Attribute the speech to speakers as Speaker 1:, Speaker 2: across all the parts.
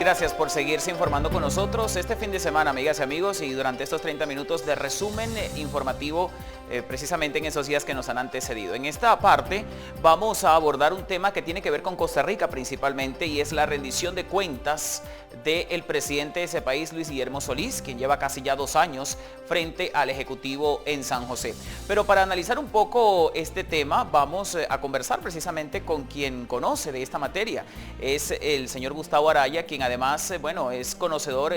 Speaker 1: gracias por seguirse informando con nosotros este fin de semana, amigas y amigos, y durante estos 30 minutos de resumen informativo precisamente en esos días que nos han antecedido. En esta parte vamos a abordar un tema que tiene que ver con Costa Rica principalmente, y es la rendición de cuentas del presidente de ese país, Luis Guillermo Solís, quien lleva casi ya 2 años frente al Ejecutivo en San José. Pero para analizar un poco este tema, vamos a conversar precisamente con quien conoce de esta materia. Es el señor Gustavo Araya, quien además, bueno, es conocedor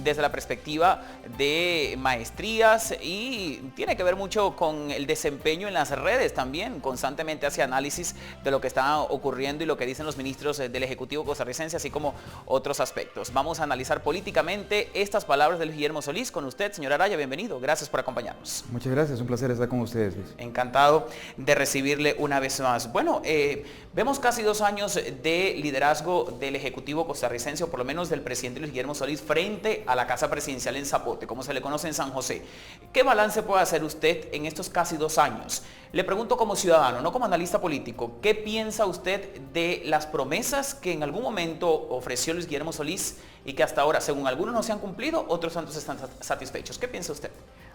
Speaker 1: desde la perspectiva de maestrías y tiene que ver mucho con el desempeño en las redes también. Constantemente hace análisis de lo que está ocurriendo y lo que dicen los ministros del Ejecutivo costarricense, así como otros aspectos. Vamos a analizar políticamente estas palabras de Luis Guillermo Solís con usted, señor Araya. Bienvenido, gracias por acompañarnos.
Speaker 2: Muchas gracias, un placer estar con ustedes, Luis.
Speaker 1: Encantado de recibirle una vez más. Bueno, vemos casi 2 años de liderazgo del Ejecutivo costarricense, o por lo menos del presidente Luis Guillermo Solís, frente a la Casa Presidencial en Zapote, como se le conoce en San José. ¿Qué balance puede hacer usted en estos casi 2 años? Le pregunto como ciudadano, no como analista político, ¿qué piensa usted de las promesas que en algún momento ofreció Luis Guillermo Solís y que hasta ahora, según algunos, no se han cumplido, otros tantos están satisfechos? ¿Qué piensa usted?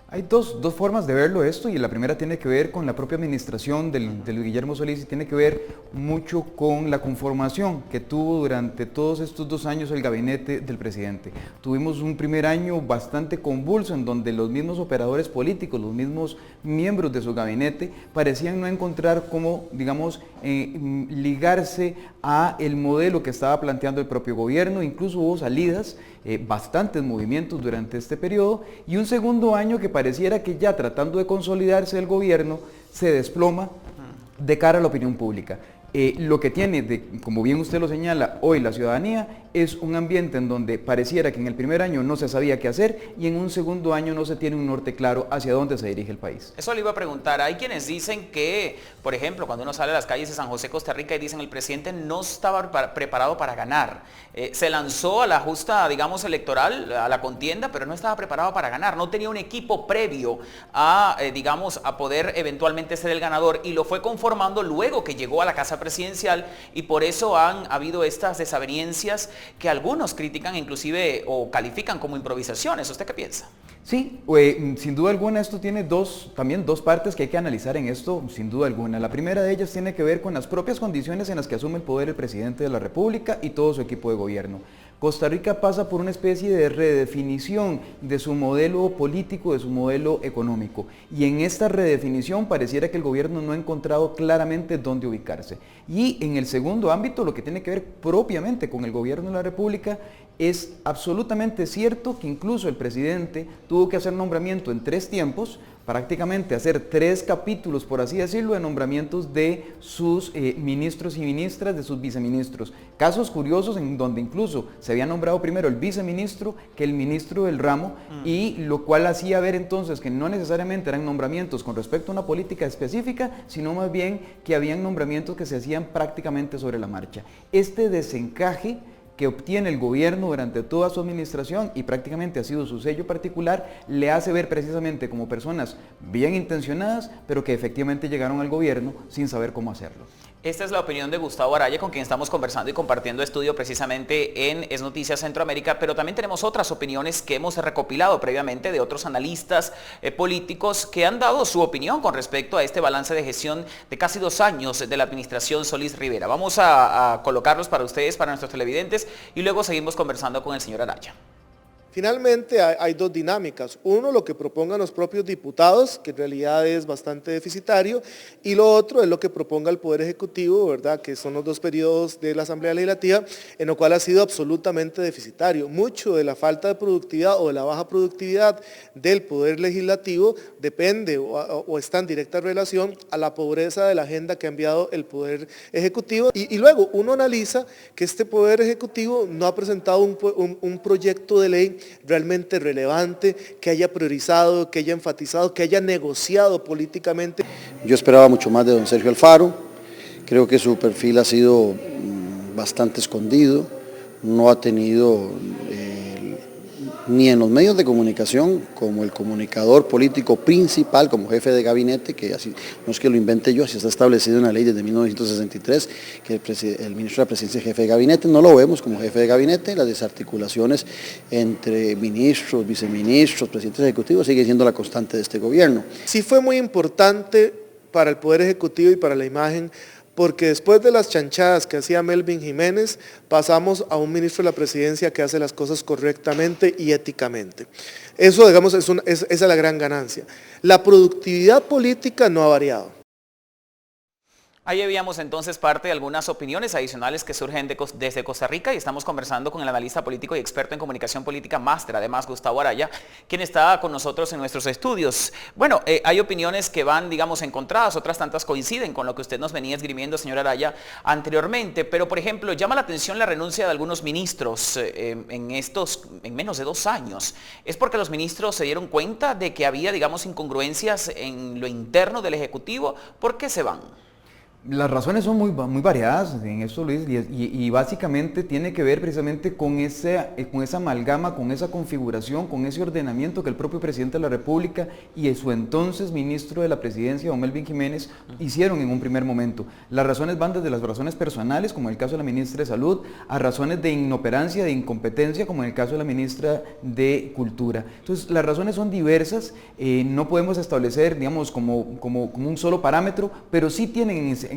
Speaker 2: Hay dos formas de verlo esto, y la primera tiene que ver con la propia administración de Luis Guillermo Solís, y tiene que ver mucho con la conformación que tuvo durante todos estos 2 años el gabinete del presidente. Tuvimos un primer año bastante convulso en donde los mismos operadores políticos, los mismos miembros de su gabinete parecían no encontrar cómo, digamos, ligarse a el modelo que estaba planteando el propio gobierno. Incluso hubo salidas, bastantes movimientos durante este periodo, y un segundo año que pareciera que ya tratando de consolidarse el gobierno se desploma de cara a la opinión pública. Lo que tiene, como bien usted lo señala, hoy la ciudadanía es un ambiente en donde pareciera que en el primer año no se sabía qué hacer y en un segundo año no se tiene un norte claro hacia dónde se dirige el país.
Speaker 1: Eso le iba a preguntar. Hay quienes dicen que, por ejemplo, cuando uno sale a las calles de San José, Costa Rica, y dicen el presidente no estaba preparado para ganar. Se lanzó a la justa, digamos, electoral, a la contienda, pero no estaba preparado para ganar. No tenía un equipo previo a, digamos, a poder eventualmente ser el ganador, y lo fue conformando luego que llegó a la Casa Presidencial, y por eso han habido estas desavenencias que algunos critican inclusive o califican como improvisaciones. ¿Usted qué piensa?
Speaker 2: Sí, sin duda alguna esto tiene también dos partes que hay que analizar en esto, sin duda alguna. La primera de ellas tiene que ver con las propias condiciones en las que asume el poder el presidente de la República y todo su equipo de gobierno. Costa Rica pasa por una especie de redefinición de su modelo político, de su modelo económico, y en esta redefinición pareciera que el gobierno no ha encontrado claramente dónde ubicarse. Y en el segundo ámbito, lo que tiene que ver propiamente con el gobierno de la República, es absolutamente cierto que incluso el presidente tuvo que hacer nombramiento en 3 tiempos, prácticamente hacer 3 capítulos, por así decirlo, de nombramientos de sus ministros y ministras, de sus viceministros. Casos curiosos en donde incluso se había nombrado primero el viceministro que el ministro del ramo, y lo cual hacía ver entonces que no necesariamente eran nombramientos con respecto a una política específica, sino más bien que habían nombramientos que se hacían prácticamente sobre la marcha. Este desencaje que obtiene el gobierno durante toda su administración, y prácticamente ha sido su sello particular, le hace ver precisamente como personas bien intencionadas, pero que efectivamente llegaron al gobierno sin saber cómo hacerlo.
Speaker 1: Esta es la opinión de Gustavo Araya, con quien estamos conversando y compartiendo estudio precisamente en Es Noticias Centroamérica, pero también tenemos otras opiniones que hemos recopilado previamente de otros analistas políticos que han dado su opinión con respecto a este balance de gestión de casi 2 años de la administración Solís Rivera. Vamos a colocarlos para ustedes, para nuestros televidentes, y luego seguimos conversando con el señor Araya.
Speaker 3: Finalmente hay 2 dinámicas. Uno, lo que propongan los propios diputados, que en realidad es bastante deficitario, y lo otro es lo que proponga el Poder Ejecutivo, ¿verdad?, que son los 2 periodos de la Asamblea Legislativa, en lo cual ha sido absolutamente deficitario. Mucho de la falta de productividad o de la baja productividad del Poder Legislativo depende o está en directa relación a la pobreza de la agenda que ha enviado el Poder Ejecutivo. Y luego uno analiza que este Poder Ejecutivo no ha presentado un proyecto de ley realmente relevante, que haya priorizado, que haya enfatizado, que haya negociado políticamente.
Speaker 4: Yo esperaba mucho más de don Sergio Alfaro. Creo que su perfil ha sido bastante escondido, no ha tenido ni en los medios de comunicación, como el comunicador político principal, como jefe de gabinete, que así no es que lo invente yo, así está establecido en la ley desde 1963, que el ministro de la Presidencia es jefe de gabinete, no lo vemos como jefe de gabinete. Las desarticulaciones entre ministros, viceministros, presidentes ejecutivos sigue siendo la constante de este gobierno.
Speaker 3: Sí fue muy importante para el Poder Ejecutivo y para la imagen, porque después de las chanchadas que hacía Melvin Jiménez, pasamos a un ministro de la Presidencia que hace las cosas correctamente y éticamente. Eso, digamos, esa es la gran ganancia. La productividad política no ha variado.
Speaker 1: Ahí veíamos entonces parte de algunas opiniones adicionales que surgen desde Costa Rica y estamos conversando con el analista político y experto en comunicación política, máster, además Gustavo Araya, quien está con nosotros en nuestros estudios. Bueno, hay opiniones que van, digamos, encontradas, otras tantas coinciden con lo que usted nos venía esgrimiendo, señor Araya, anteriormente, pero por ejemplo, llama la atención la renuncia de algunos ministros en menos de 2 años. ¿Es porque los ministros se dieron cuenta de que había, digamos, incongruencias en lo interno del Ejecutivo? ¿Por qué se van?
Speaker 2: Las razones son muy variadas en esto, Luis, y básicamente tiene que ver precisamente con esa amalgama, con esa configuración, con ese ordenamiento que el propio presidente de la República y su entonces ministro de la Presidencia, don Melvin Jiménez, hicieron en un primer momento. Las razones van desde las razones personales, como en el caso de la ministra de Salud, a razones de inoperancia, de incompetencia, como en el caso de la ministra de Cultura. Entonces, las razones son diversas, no podemos establecer, digamos, como un solo parámetro, pero sí tienen en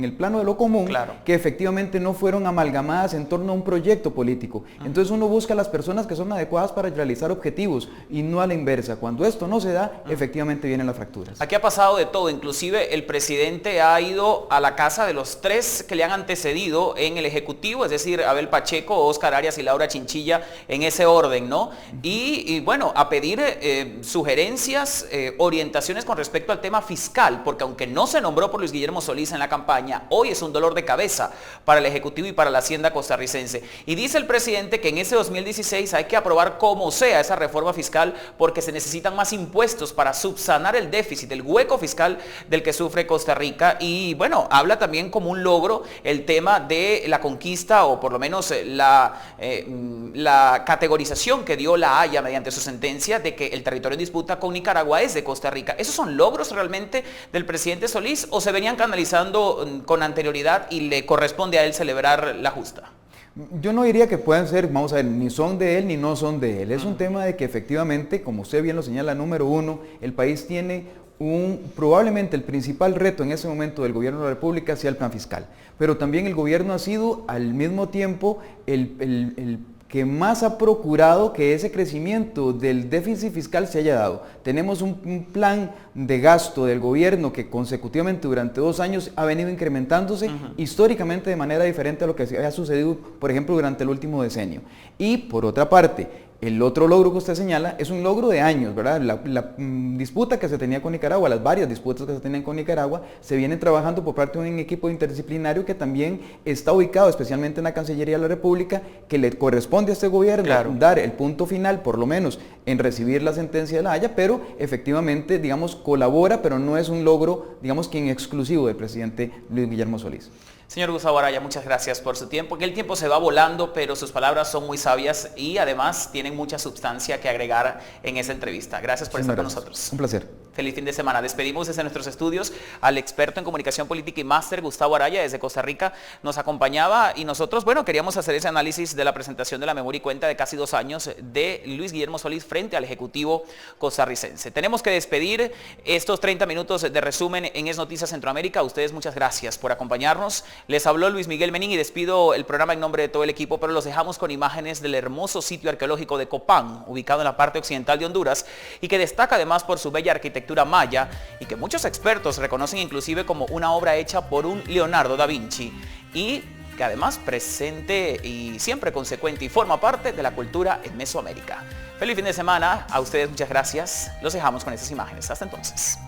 Speaker 2: el plano de lo común, claro, que efectivamente no fueron amalgamadas en torno a un proyecto político. Entonces uno busca a las personas que son adecuadas para realizar objetivos y no a la inversa. Cuando esto no se da, efectivamente vienen las fracturas.
Speaker 1: Aquí ha pasado de todo, inclusive el presidente ha ido a la casa de los 3 que le han antecedido en el Ejecutivo, es decir, Abel Pacheco, Óscar Arias y Laura Chinchilla, en ese orden, ¿no? Y bueno, a pedir sugerencias, orientaciones con respecto al tema fiscal, porque aunque no se nombró por Luis Guillermo Solís en la campaña, hoy es un dolor de cabeza para el Ejecutivo y para la Hacienda costarricense. Y dice el presidente que en ese 2016 hay que aprobar como sea esa reforma fiscal porque se necesitan más impuestos para subsanar el déficit, el hueco fiscal del que sufre Costa Rica. Y bueno, habla también como un logro el tema de la conquista o por lo menos la categorización que dio la Haya mediante su sentencia de que el territorio en disputa con Nicaragua es de Costa Rica. ¿Esos son logros realmente del presidente Solís o se venían canalizando con anterioridad y le corresponde a él celebrar la justa?
Speaker 2: Yo no diría que puedan ser, vamos a ver, ni son de él ni no son de él. Es un tema de que efectivamente, como usted bien lo señala, número uno, el país tiene probablemente el principal reto en ese momento del gobierno de la República sea el plan fiscal. Pero también el gobierno ha sido al mismo tiempo el que más ha procurado que ese crecimiento del déficit fiscal se haya dado. Tenemos un plan de gasto del gobierno que consecutivamente durante 2 años ha venido incrementándose históricamente de manera diferente a lo que ha sucedido, por ejemplo, durante el último decenio. Y por otra parte, el otro logro que usted señala es un logro de años, ¿verdad? La disputa que se tenía con Nicaragua, las varias disputas que se tenían con Nicaragua, se vienen trabajando por parte de un equipo interdisciplinario que también está ubicado especialmente en la Cancillería de la República, que le corresponde a este gobierno dar el punto final, por lo menos, en recibir la sentencia de la Haya, pero efectivamente, digamos, colabora, pero no es un logro, digamos, que en exclusivo del presidente Luis Guillermo Solís.
Speaker 1: Señor Gustavo Araya, muchas gracias por su tiempo, que el tiempo se va volando, pero sus palabras son muy sabias y además tienen mucha sustancia que agregar en esa entrevista. Gracias por estar con nosotros.
Speaker 2: Un placer.
Speaker 1: Feliz fin de semana. Despedimos desde nuestros estudios al experto en comunicación política y máster Gustavo Araya desde Costa Rica. Nos acompañaba y nosotros, bueno, queríamos hacer ese análisis de la presentación de la memoria y cuenta de casi 2 años de Luis Guillermo Solís frente al Ejecutivo costarricense. Tenemos que despedir estos 30 minutos de resumen en Es Noticias Centroamérica. A ustedes muchas gracias por acompañarnos. Les habló Luis Miguel Menín y despido el programa en nombre de todo el equipo, pero los dejamos con imágenes del hermoso sitio arqueológico de Copán, ubicado en la parte occidental de Honduras y que destaca además por su bella arquitectura maya y que muchos expertos reconocen inclusive como una obra hecha por un Leonardo da Vinci y que además presente y siempre consecuente y forma parte de la cultura en Mesoamérica. Feliz fin de semana, a ustedes muchas gracias, los dejamos con esas imágenes, hasta entonces.